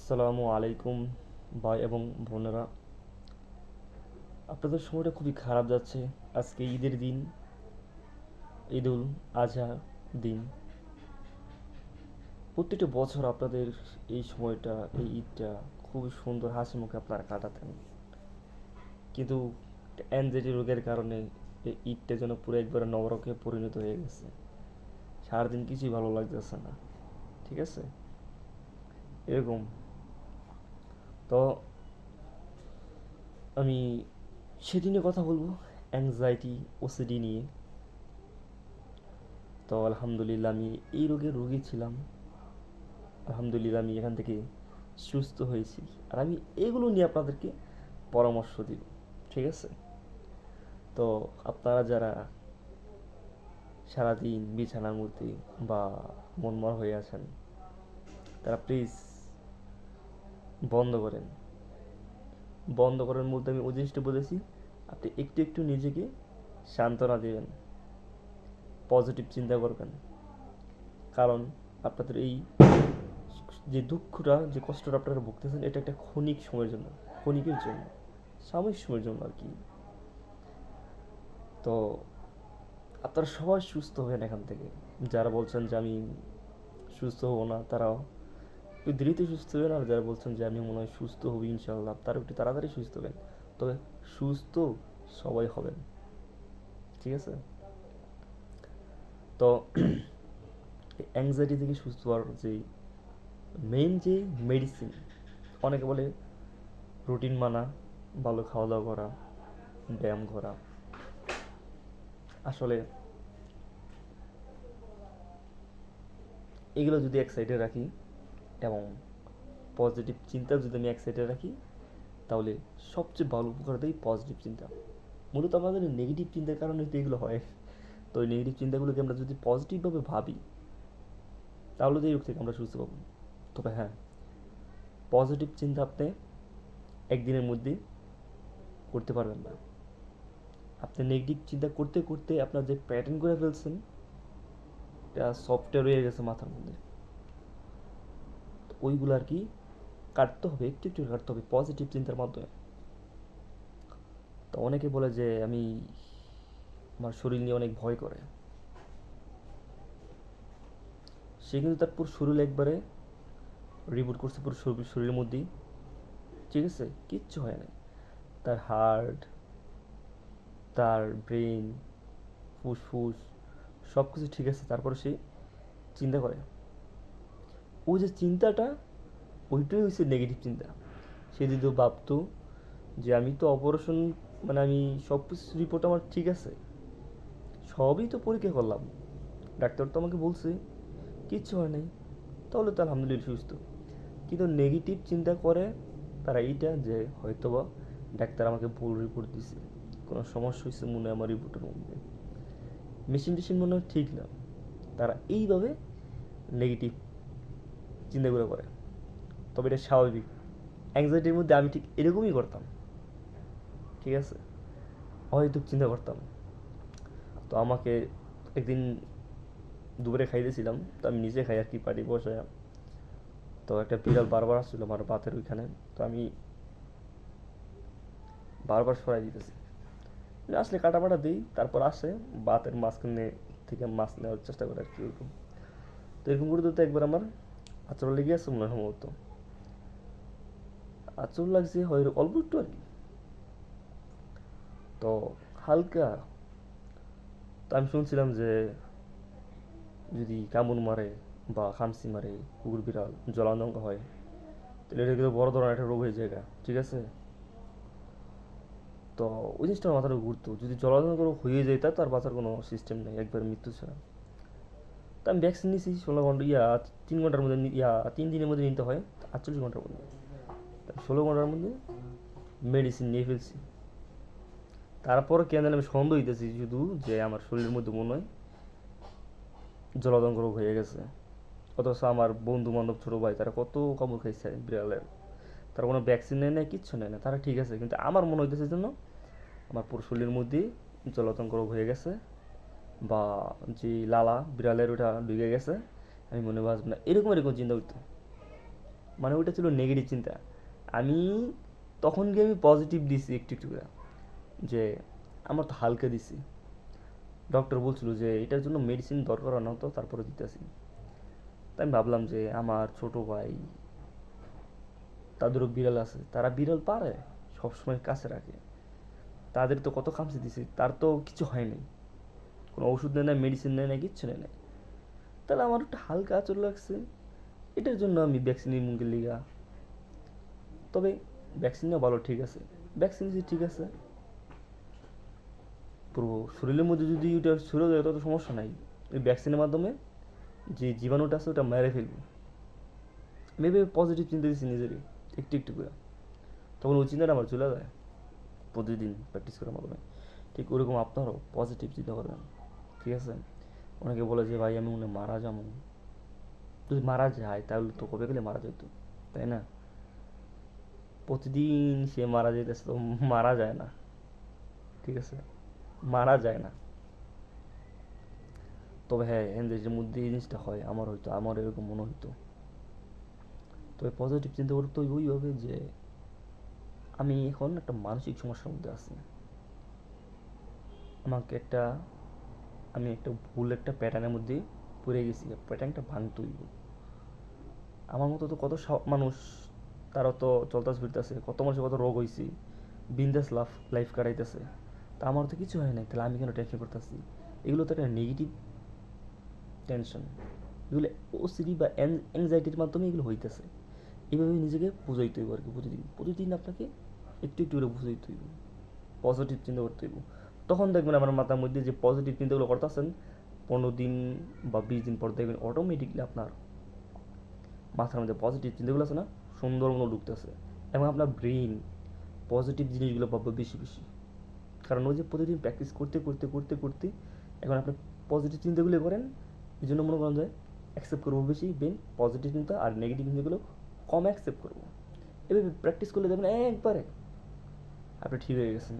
আসসালামু আলাইকুম ভাই এবং বোনেরা। আপনাদের সময়টা খুবই খারাপ যাচ্ছে। আজকে ঈদের দিন, ঈদুল আজহা দিন। প্রতিটা বছর আপনাদের এই সময়টা, এই ঈদটা খুবই সুন্দর হাসি মুখে আপনারা কাটাতেন, কিন্তু অ্যাংজাইটি রোগের কারণে এই ঈদটা যেন পুরো একবারে নরকে পরিণত হয়ে গেছে। সারাদিন কিছুই ভালো লাগতেছে না, ঠিক আছে? এরকম। তো আমি সেদিনে কথা বলবো অ্যাংজাইটি, ওসিডি নিয়ে। তো আলহামদুলিল্লাহ আমি এই রোগের রোগী ছিলাম। আলহামদুলিল্লাহ আমি এখান থেকে সুস্থ হয়েছি। আর আমি এগুলো নিয়ে আপনাদেরকে পরামর্শ দিব, ঠিক আছে? তো আপনারা যারা সারাদিন বিছানার মধ্যে বা মনমর হয়ে আছেন, তারা প্লিজ বন্ধ করেন। বন্ধ করার মধ্যে আমি ওই জিনিসটা বলেছি, আপনি একটু একটু নিজেকে সান্ত্বনা দেবেন, পজিটিভ চিন্তা করবেন। কারণ আপনাদের এই যে দুঃখটা, যে কষ্টটা আপনারা ভুগতেছেন, এটা একটা ক্ষণিক সময়ের জন্য, ক্ষণিকের জন্য, সাময়িক সময়ের জন্য আর কি। তো আপনারা সবাই সুস্থ হবেন এখান থেকে। যারা বলছেন যে আমি সুস্থ হব না, তারাও একটু দেরিতে সুস্থ হবেন। আর যারা বলছেন যে আমি মনে হয় সুস্থ হবো ইনশাল্লাহ, তারা একটু তাড়াতাড়ি সুস্থ হবেন। তবে সুস্থ সবাই হবেন, ঠিক আছে? তো অ্যাংজাইটি থেকে সুস্থ হওয়ার যে মেইন যে মেডিসিন, অনেকে বলে রুটিন মানা, ভালো খাওয়া দাওয়া করা, ব্যায়াম করা। আসলে এগুলো যদি এক সাইডে রাখি এবং পজিটিভ চিন্তা যদি আমি এক সাইডে রাখি, তাহলে সবচেয়ে ভালো উপকার দেয় পজিটিভ চিন্তা। মূলত আমাদের নেগেটিভ চিন্তার কারণে তো এগুলো হয়। তো ওই নেগেটিভ চিন্তাগুলোকে আমরা যদি পজিটিভভাবে ভাবি, তাহলে তো এই রোগ থেকে আমরা সুস্থ পাবো। তবে হ্যাঁ, পজিটিভ চিন্তা আপনি একদিনের মধ্যে করতে পারবেন না। আপনি নেগেটিভ চিন্তা করতে করতে আপনার যে প্যাটার্ন করে ফেলছেন, এটা সফটওয়্যার হয়ে গেছে মাথার মধ্যে। তো ওইগুলো আর কি কাটতে হবে, একটু একটু কাটতে হবে পজিটিভ চিন্তার মাধ্যমে। তো অনেকে বলে যে আমি, আমার শরীর নিয়ে অনেক ভয় করে। সে কিন্তু তার পুরো শরীর একবারে রিবুট করছে, পুরো শরীরের মধ্যেই, ঠিক আছে? কিচ্ছু হয় না। তার হার্ট, তার ব্রেন, ফুসফুস সব কিছু ঠিক আছে, তারপরে সে চিন্তা করে। ও যে চিন্তাটা, ওইটাই হচ্ছে নেগেটিভ চিন্তা। সে যদি ভাবতো যে আমি তো অপারেশন, মানে আমি সব কিছু রিপোর্ট আমার ঠিক আছে, সবই তো পরীক্ষা করলাম, ডাক্তার তো আমাকে বলছে কিচ্ছু হয় নাই, তাহলে তো আলহামদুলিল্লাহ সুস্থ। কিন্তু নেগেটিভ চিন্তা করে তারা এইটা যে হয়তোবা ডাক্তার আমাকে ভুল রিপোর্ট দিছে, কোনো সমস্যা হয়েছে মনে হয় আমার রিপোর্টের মধ্যে, মেশিন টেশিন মনে হয় ঠিক না। তারা এইভাবে নেগেটিভ চিন্তাগুলো করে। তবে এটা স্বাভাবিক। অ্যাংজাইটির মধ্যে আমি ঠিক এরকমই করতাম, ঠিক আছে? অহেতুক চিন্তা করতাম। তো আমাকে একদিন দুপুরে খাইতেছিলাম, তো আমি নিজে খাই আর কি, পাটি বসায়। তো একটা বিড়াল বারবার আসছিল আমার বাতের ওইখানে। তো আমি বারবার সরাই দিতেছি, আসলে কাটা পাটা দিই, তারপর আসে বাতের মাঝখানে থেকে মাছ নেওয়ার চেষ্টা করে আর কি, ওরকম। তো এরকম করতে তো একবার আমার আচরণ লেগে আছে মনে হয় সম্ভবত। আচরণ লাগছে হয় অল্প একটু আর কি, তো হালকা। তো আমি শুনছিলাম যে যদি কামড় মারে বা খামসি মারে কুকুর বিড়াল, জলাতঙ্ক হয়, তাহলে এটা কিন্তু বড় ধরনের একটা রোগ হয়ে যায়, ঠিক আছে? তো ওই জিনিসটা আমার মাথাটা ঘুরতো, যদি জলাতঙ্ক রোগ হয়ে যায় তা তো আর বাঁচার কোনো সিস্টেম নেই, একবার মৃত্যু ছাড়া। তো আমি ভ্যাকসিন নিয়েছি 16 ঘন্টা, 3 ঘন্টার মধ্যে, 3 দিনের মধ্যে নিতে হয়, 48 ঘন্টার মধ্যে। 16 ঘন্টার মধ্যে মেডিসিন নিয়ে ফেলছি। তারপর কেন জানি আমি সন্দেহ হইতেছি শুধু যে আমার শরীরের মধ্যে মনে হয় জলাতঙ্ক রোগ হয়ে গেছে। অথচ আমার বন্ধু বান্ধব ছোটো ভাই তারা কত কামড় খাইছে বিড়ালের, তারা কোনো ভ্যাকসিন নেয় না, কিচ্ছু নেয় না, তারা ঠিক আছে। কিন্তু আমার মনে হইতেছে জন্য আমার পুরো শরীরের মধ্যেই জলাতঙ্ক রোগ হয়ে গেছে, বা যে লালা বিড়ালের ওটা ঢুকে গেছে, আমি মনে বাঁচব না, এরকম এরকম চিন্তা করতো। মানে ওইটা ছিল নেগেটিভ চিন্তা। আমি তখন গিয়ে আমি পজিটিভ দিছি একটু একটু করে, যে আমার তো হালকা দিছি। ডক্টর বলছিল যে এটার জন্য মেডিসিন দরকার হয় না, তো তারপরে দিতেছি। তাই আমি ভাবলাম যে আমার ছোট ভাই, তাদেরও বিড়াল আছে, তারা বিড়াল পারে সবসময় কাছে রাখে, তাদের তো কত খামচি দিছি, তার তো কিছু হয়নি, কোনো ওষুধ নেয় না, মেডিসিন নেয় না, কিচ্ছু নেয় না। তাহলে আমার একটু হালকা আচর লাগছে, এটার জন্য আমি ভ্যাকসিন নিয়ে মুখের লিগা। তবে ভ্যাকসিন নেওয়া ভালো, ঠিক আছে, ভ্যাকসিন যে ঠিক আছে, পুরো শরীরের মধ্যে যদি ওটা ছড়ে যায় তত সমস্যা নাই। ওই ভ্যাকসিনের মাধ্যমে যে জীবাণুটা আছে ওটা মেরে ফেলবে। মেবি পজিটিভ চিন্তা দিচ্ছি নিজেরই একটু একটু করে, তখন ওই চিন্তাটা আমার চলে যায় প্রতিদিন প্র্যাকটিস করার মাধ্যমে। ঠিক ওরকম আপনারও পজিটিভ চিন্তা করবেন, ঠিক আছে? অনেকে বলে যে ভাই আমি মনে হয় মারা যাবো। যদি মারা যায় তাহলে তো কবে গেলে মারা যেত, তাই না? প্রতিদিন সে মারা যেতেছে, তো মারা যায় না, ঠিক আছে, মারা যায় না। তবে হ্যাঁ, দেশের মধ্যে এই জিনিসটা হয়, আমার হয়তো, আমার এরকম মনে হইতো। তবে পজিটিভ চিন্তা করতে হইব ওইভাবে যে আমি এখন একটা মানসিক সমস্যার মধ্যে আছি, আমাকে একটা, আমি একটা ভুল একটা প্যাটার্নের মধ্যে পড়ে গেছি, প্যাটার্নটা ভাঙতে হইব। আমার মতো তো কত মানুষ, তারা তো চলতেছে ফিরতেছে, কত মানুষের কত রোগ হয়েছে, বিন্দাস লাইফ কাটাইতেছে। তা আমার তো কিছু হয় নাই, তাহলে আমি কেন টেনশন করতেছি? এগুলো তো একটা নেগেটিভ টেনশন, এগুলো ওসিডি বা অ্যাংজাইটির মাধ্যমে এগুলো হইতেছে। এইভাবে নিজেকে বুঝাইতে হইব আর কি, প্রতিদিন প্রতিদিন আপনাকে একটু একটু করে বুঝাইতে হইব, পজিটিভ চিন্তা করতে হইব। তখন দেখবেন আমার মাথার মধ্যে যে পজিটিভ চিন্তাগুলো করতেছেন, 15 দিন বা 20 দিন পর দেখবেন অটোমেটিকলি আপনার মাথার মধ্যে পজিটিভ চিন্তাগুলো আছে না, সুন্দর মতো ঢুকতেছে, এবং আপনার ব্রেইন পজিটিভ জিনিসগুলো ভাববে বেশি বেশি। কারণ ওই যে প্রতিদিন প্র্যাকটিস করতে করতে করতে করতে এখন আপনি পজিটিভ চিন্তাগুলো করেন, এই জন্য মনে করেন যে অ্যাকসেপ্ট করবো বেশি ব্রেন পজিটিভ চিন্তা, আর নেগেটিভ চিন্তাগুলো কম অ্যাকসেপ্ট করবো। এভাবে প্র্যাকটিস করলে দেখবেন একবারে আপনি ঠিক হয়ে গেছেন।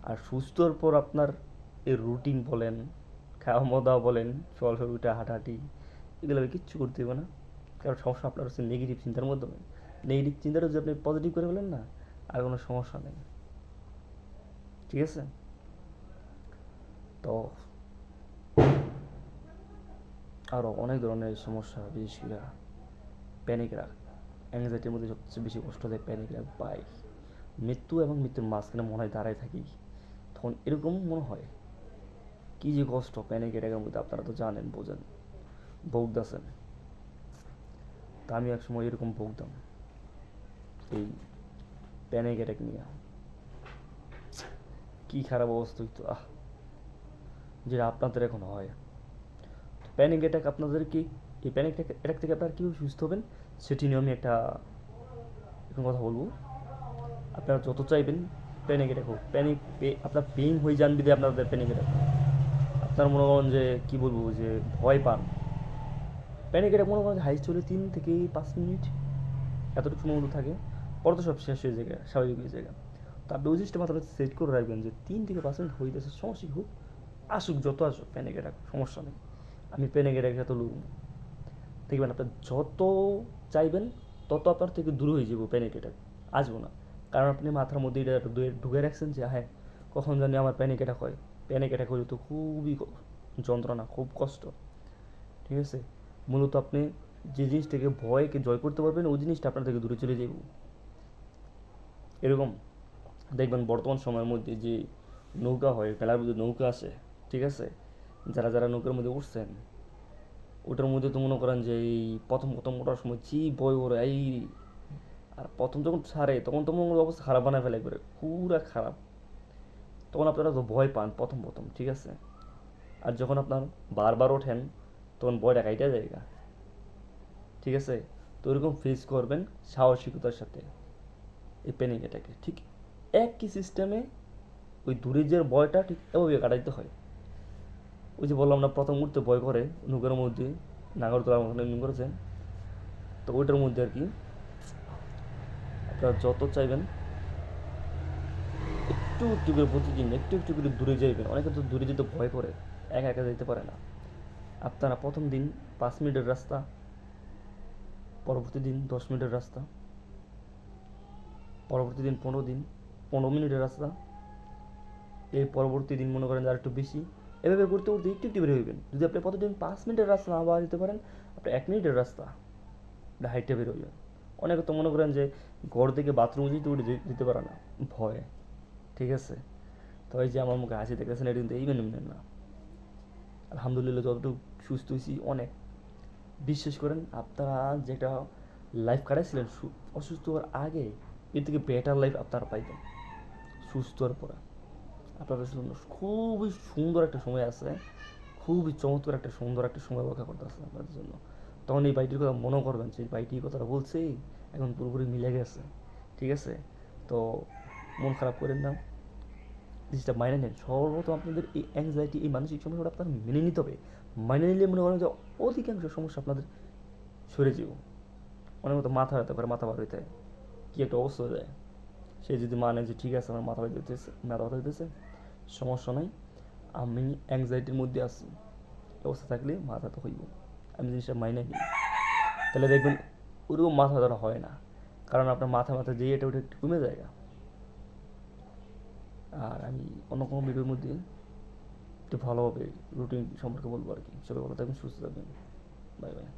আর সুস্থর পর আপনার এই রুটিন বলেন, খাওয়া দাওয়া বলেন, সকাল সকাল উঠে হাঁটাহাঁটি, এগুলো কিচ্ছু করতে হবে না। কারণ সমস্যা আপনার হচ্ছে নেগেটিভ চিন্তার মাধ্যমে। নেগেটিভ চিন্তাটা যদি আপনি পজিটিভ করে ফেলেন না, আর কোনো সমস্যা নেই, ঠিক আছে? তো আরও অনেক ধরনের সমস্যা, বিশেষ করে প্যানিক রাগ, অ্যাংজাইটির মধ্যে সবচেয়ে বেশি কষ্ট দেয় প্যানিক রাগ। পাই মৃত্যু এবং মৃত্যুর মাঝখানে মনে হয় দাঁড়ায় থাকি, তখন এরকম মনে হয় কী যে কষ্ট প্যানিক অ্যাটাকের মধ্যে, আপনারা তো জানেন, বোঝেন, ভোগদাসেন। তা আমি একসময় এরকম ভোগতাম, এই প্যানিক অ্যাটাক নিয়ে। কী খারাপ অবস্থা হইতো, যেটা আপনাদের এখন হয়। প্যানিক অ্যাটাক আপনাদের কি, এই প্যানিক অ্যাটাক থেকে আপনারা কীভাবে সুস্থ হবেন সেটি নিয়ে আমি একটা এখন কথা বলবো। আপনারা যত চাইবেন প্যানিক অ্যাটাক হোক, আপনার পেইন হয়ে যান বিধে আপনাদের প্যানিক অ্যাটাক, আপনার মনে করেন যে কী বলবো, যে ভয় পান। প্যানিক অ্যাটাক মনে করেন হাইস্ট হলে 3 থেকে 5 মিনিট, এতটুকু সময় মতো থাকে, পরে তো সব শেষ হয়ে যায়, স্বাভাবিক হয়ে যায়। তো আপনি ওই জিনিসটা মাথায় সেট করে রাখবেন যে 3 থেকে 5 মিনিট হইতেছে, সমস্যা হোক, আসুক যত আসুক প্যানিক অ্যাটাক, সমস্যা নেই, আমি প্যানিক অ্যাটাকের সাথে লড়ব। দেখবেন আপনার যত চাইবেন তত আপনার থেকে দূর হয়ে যাবো প্যানিক অ্যাটাক, আসবো না। কারণ আপনি মাথার মধ্যে এটা ঢুকে রাখছেন যে হ্যাঁ, কখন জানি আমার প্যানিক অ্যাটাক হয়, প্যানিক অ্যাটাক হলে তো খুবই যন্ত্রণা, খুব কষ্ট, ঠিক আছে? মূলত আপনি যে জিনিসটাকে ভয়কে জয় করতে পারবেন, ওই জিনিসটা আপনার থেকে দূরে চলে যাব। এরকম দেখবেন বর্তমান সময়ের মধ্যে যে নৌকা হয়, মেলার মধ্যে নৌকা আসে, ঠিক আছে, যারা যারা নৌকার মধ্যে উঠছেন, ওটার মধ্যে তো মনে করেন যে এই প্রথম প্রথম ওঠার সময় যে ভয় করে এই, আর প্রথম যখন ছাড়ে তখন তো মনে অবস্থা খারাপ বানায় ফেলে, করে পুরা খারাপ। তখন আপনারা তো ভয় পান প্রথম প্রথম, ঠিক আছে, আর যখন আপনার বারবার ওঠেন তখন ভয়টা কাইটা জায়গা, ঠিক আছে? তো ওরকম ফেস করবেন সাহসিকতার সাথে এই প্যানিক অ্যাটাকে, ঠিক একই সিস্টেমে ওই দূরের ভয়টা ঠিক এভাবে কাটাইতে হয়। ওই যে বললাম না, প্রথম উঠতে ভয় করে নৌকার মধ্যে, নাগরদোলার মধ্যে করেছেন, তো ওইটার মধ্যে আর কি আপনারা যত চাইবেন একটু একটু করে প্রতিদিন একটু একটু করে দূরে যাইবেন। অনেকে তো দূরে যেতে ভয় করে, একা একা যেতে পারে না। আপনারা প্রথম দিন 5 মিনিটের রাস্তা পরবর্তী দিন 10 মিনিটের রাস্তা, পরবর্তী দিন 15 দিন 15 মিনিটের রাস্তা, এই পরবর্তী দিন মনে করেন যে আর একটু বেশি, এভাবে করতে করতে একটু একটু বের হইবেন। যদি আপনি প্রতিদিন 5 মিনিটের রাস্তা না পাওয়া যেতে পারেন, আপনি 1 মিনিটের রাস্তা হাইটে বের হইবেন। অনেকে তো মনে করেন যে ঘর থেকে বাথরুমে যেতে উঠে যেতে পারে না, ভয়। ঠিক আছে, তো এই যে আমার মুখে হাসি দেখতেছেন, এটা কিন্তু এই মেনে নেন না। আলহামদুলিল্লাহ যতটুকু সুস্থ হয়েছি অনেক। বিশ্বাস করেন, আপনারা যেটা লাইফ কাটাইছিলেন অসুস্থ হওয়ার আগে, এর থেকে বেটার লাইফ আপনারা পাইতেন সুস্থ হওয়ার পরে। আপনাদের জন্য খুবই সুন্দর একটা সময় আছে, খুবই চমৎকার একটা সুন্দর একটা সময় অপেক্ষা করতেছে আপনাদের জন্য। তখন এই বাইটির কথা মনে করবেন যে এই বাইটি কথাটা বলছে এখন পুরোপুরি মিলে গেছে। ঠিক আছে, তো মন খারাপ করেন না, জিনিসটা মাইনে নেন। সর্বপ্রথম আপনাদের এই অ্যাংজাইটি, এই মানসিক সমস্যাটা আপনার মেনে নিতে হবে। মাইনে নিলে মনে করেন যে অধিকাংশ সমস্যা আপনাদের সরে যাব। অনেক মতো মাথা ব্যথা করে, মাথা বার হইতে কী একটা অবস্থা হয়ে যায়। সে যদি মানে যে ঠিক আছে আমার মাথা ব্যথা হইতেছে, মাথা ব্যথা হইতেছে, সমস্যা নাই, আমি অ্যাংজাইটির মধ্যে আছি, অবস্থা থাকলে মাথা তো হইব, আমি জিনিসটা মাইনে নিই, তাহলে দেখবেন ওরকম মাথা ব্যথাটা হয় না। কারণ আপনার মাথা মাথা যে এটা ওটা একটু কমে যায়। আর আমি অন্য কোনো ভিডিওর মধ্যে একটু ভালোভাবে রুটিন সম্পর্কে বলবো আর কি। সবাই ভালো থাকবেন, সুস্থ থাকবেন। Bye bye.